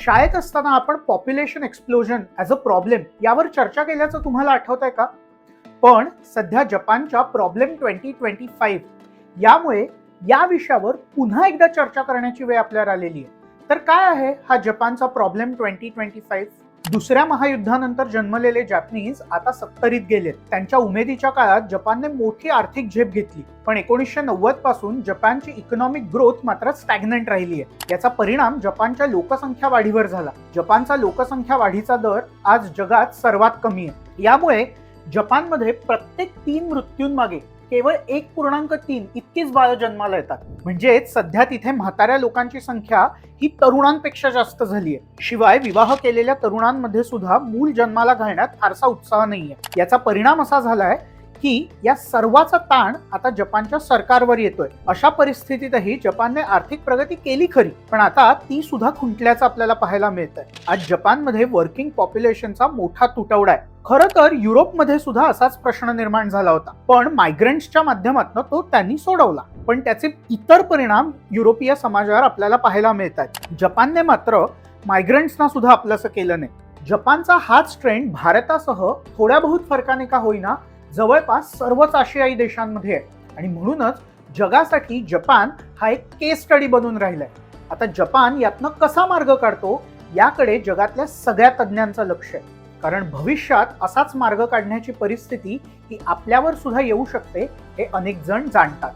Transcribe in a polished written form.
शाळेत असताना आपण population explosion as a problem यावर चर्चा केल्याचं तुम्हाला आठवत आहे का? पण सध्या जपानच्या प्रॉब्लेम 2025 यामुळे या विषयावर पुन्हा एकदा चर्चा करण्याची वेळ आपल्यावर आलेली आहे. तर काय आहे हा जपानचा प्रॉब्लेम 2025? दुसऱ्या महायुद्धानंतर जन्मलेले जॅपनीज आता 70ीत गेलेत. त्यांच्या उमेदीच्या काळात जपानने मोठी आर्थिक झेप घेतली, पण 1990 पासून जपानची इकॉनॉमिक ग्रोथ मात्र स्टॅग्नंट राहिली आहे. याचा परिणाम जपानच्या लोकसंख्या वाढीवर झाला. जपानचा लोकसंख्या वाढीचा दर आज जगात सर्वात कमी आहे. यामुळे जपानमध्ये प्रत्येक 3 मृत्यूंमागे केवळ 1.3 इतकीच बाळं जन्माला येतात. म्हणजेच सध्या तिथे म्हाताऱ्या लोकांची संख्या ही तरुणांपेक्षा जास्त झाली आहे. शिवाय विवाह केलेल्या तरुणांमध्ये सुद्धा मूल जन्माला घालण्यात फारसा उत्साह नाहीये. याचा परिणाम असा झालाय की या सर्वाचा ताण आता जपानच्या सरकारवर येतोय. अशा परिस्थितीतही जपानने आर्थिक प्रगती केली खरी, पण आता ती सुद्धा खुंटल्याचं आपल्याला पाहायला मिळतंय. आज जपानमध्ये वर्किंग पॉप्युलेशनचा मोठा तुटवडा आहे. खरं तर युरोपमध्ये सुद्धा असाच प्रश्न निर्माण झाला होता, पण मायग्रंट्सच्या माध्यमातून तो त्यांनी सोडवला. पण त्याचे इतर परिणाम युरोपीय समाजावर आपल्याला पाहायला मिळतात. जपानने मात्र मायग्रंट्सना सुद्धा आपलंसं केलं नाही. जपानचा हाच ट्रेंड भारतासह थोड्या बहुत फरकाने का होईना जवळपास सर्वच आशियाई देशांमध्ये आहे, आणि म्हणूनच जगासाठी जपान हा एक केस स्टडी बनून राहिलाय. आता जपान यातनं कसा मार्ग काढतो याकडे जगातल्या सगळ्या तज्ज्ञांचं लक्ष आहे, कारण भविष्यात असाच मार्ग काढण्याची परिस्थिती ही आपल्यावर सुद्धा येऊ शकते हे अनेक जण जाणतात.